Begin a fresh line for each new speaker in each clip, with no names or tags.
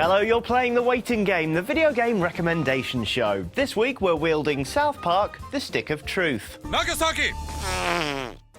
Hello, you're playing The Waiting Game, the video game recommendation show. This week we're wielding South Park, The Stick of Truth.
Nagasaki!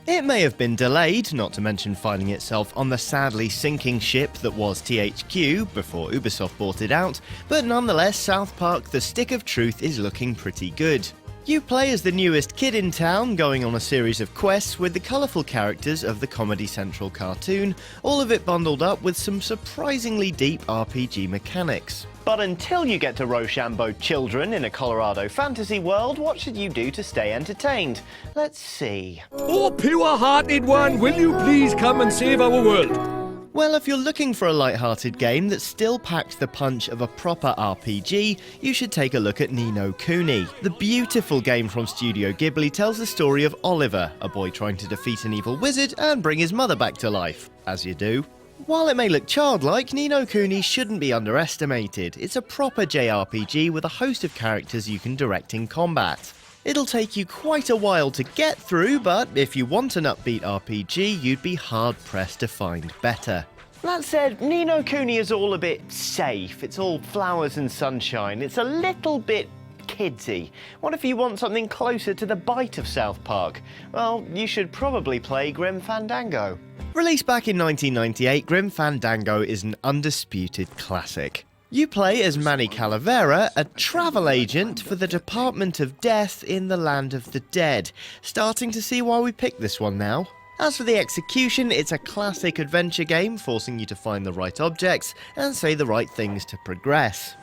It may have been delayed, not to mention finding itself on the sadly sinking ship that was THQ before Ubisoft bought it out, but nonetheless South Park The Stick of Truth is looking pretty good. You play as the newest kid in town, going on a series of quests with the colourful characters of the Comedy Central cartoon, all of it bundled up with some surprisingly deep RPG mechanics. But until you get to Rochambeau Children in a Colorado fantasy world, what should you do to stay entertained? Let's see.
Oh, pure-hearted one, will you please come and save our world?
Well, if you're looking for a light-hearted game that still packs the punch of a proper RPG, you should take a look at Ni no Kuni. The beautiful game from Studio Ghibli tells the story of Oliver, a boy trying to defeat an evil wizard and bring his mother back to life, as you do. While it may look childlike, Ni no Kuni shouldn't be underestimated. It's a proper JRPG with a host of characters you can direct in combat. It'll take you quite a while to get through, but if you want an upbeat RPG, you'd be hard-pressed to find better. That said, Ni no Kuni is all a bit safe. It's all flowers and sunshine. It's a little bit kidsy. What if you want something closer to the bite of South Park? Well, you should probably play Grim Fandango. Released back in 1998, Grim Fandango is an undisputed classic. You play as Manny Calavera, a travel agent for the Department of Death in the Land of the Dead. Starting to see why we picked this one now. As for the execution, it's a classic adventure game, forcing you to find the right objects and say the right things to progress.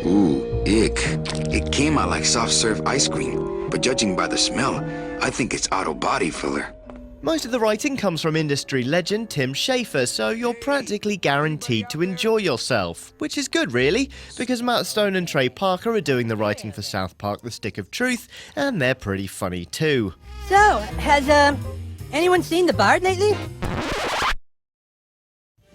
Ooh, ick. It came out like soft-serve ice cream, but judging by the smell, I think it's auto body filler.
Most of the writing comes from industry legend Tim Schafer, so you're practically guaranteed to enjoy yourself. Which is good, really, because Matt Stone and Trey Parker are doing the writing for South Park The Stick of Truth, and they're pretty funny too.
So, has, anyone seen the Bard lately?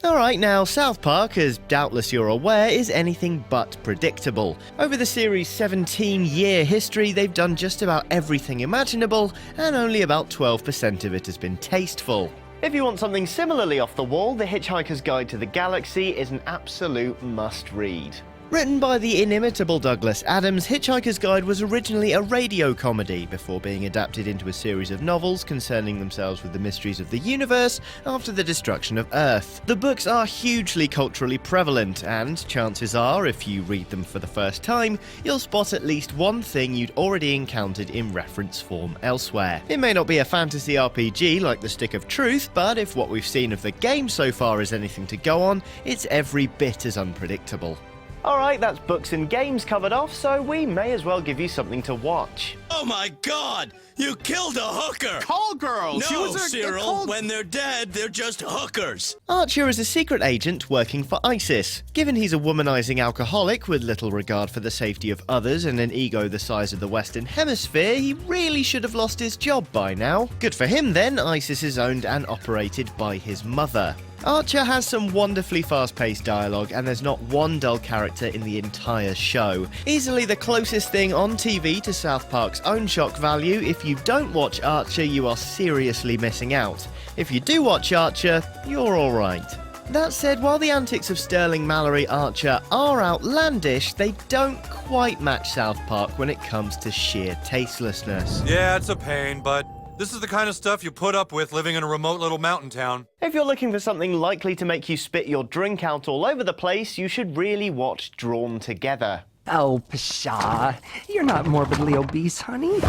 Alright, now South Park, as doubtless you're aware, is anything but predictable. Over the series' 17-year history, they've done just about everything imaginable, and only about 12% of it has been tasteful. If you want something similarly off the wall, The Hitchhiker's Guide to the Galaxy is an absolute must-read. Written by the inimitable Douglas Adams, Hitchhiker's Guide was originally a radio comedy before being adapted into a series of novels concerning themselves with the mysteries of the universe after the destruction of Earth. The books are hugely culturally prevalent, and chances are, if you read them for the first time, you'll spot at least one thing you'd already encountered in reference form elsewhere. It may not be a fantasy RPG like The Stick of Truth, but if what we've seen of the game so far is anything to go on, it's every bit as unpredictable. Alright, that's books and games covered off, so we may as well give you something to watch.
Oh my god! You killed a hooker!
Call girl!
No,
She was a
Cyril, when they're dead, they're just hookers!
Archer is a secret agent working for ISIS. Given he's a womanizing alcoholic with little regard for the safety of others and an ego the size of the Western Hemisphere, he really should have lost his job by now. Good for him then, ISIS is owned and operated by his mother. Archer has some wonderfully fast-paced dialogue, and there's not one dull character in the entire show. Easily the closest thing on TV to South Park's own shock value. If you don't watch Archer, you are seriously missing out. If you do watch Archer, you're alright. That said, while the antics of Sterling Mallory Archer are outlandish, they don't quite match South Park when it comes to sheer tastelessness.
Yeah, it's a pain, but this is the kind of stuff you put up with living in a remote little mountain town.
If you're looking for something likely to make you spit your drink out all over the place, you should really watch Drawn Together.
Oh, pshaw. You're not morbidly obese, honey.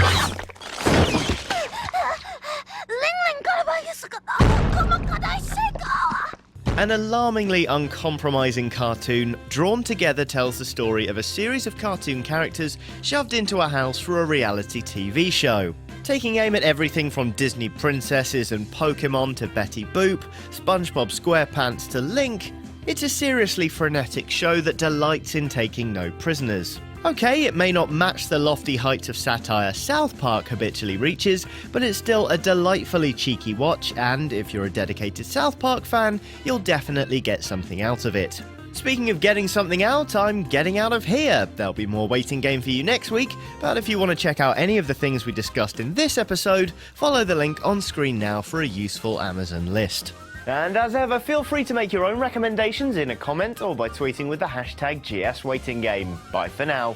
An alarmingly uncompromising cartoon, Drawn Together tells the story of a series of cartoon characters shoved into a house for a reality TV show. Taking aim at everything from Disney princesses and Pokemon to Betty Boop, SpongeBob SquarePants to Link, it's a seriously frenetic show that delights in taking no prisoners. Okay, it may not match the lofty heights of satire South Park habitually reaches, but it's still a delightfully cheeky watch, and if you're a dedicated South Park fan, you'll definitely get something out of it. Speaking of getting something out, I'm getting out of here. There'll be more Waiting Game for you next week, but if you want to check out any of the things we discussed in this episode, follow the link on screen now for a useful Amazon list. And as ever, feel free to make your own recommendations in a comment or by tweeting with the hashtag GSWaitingGame. Bye for now.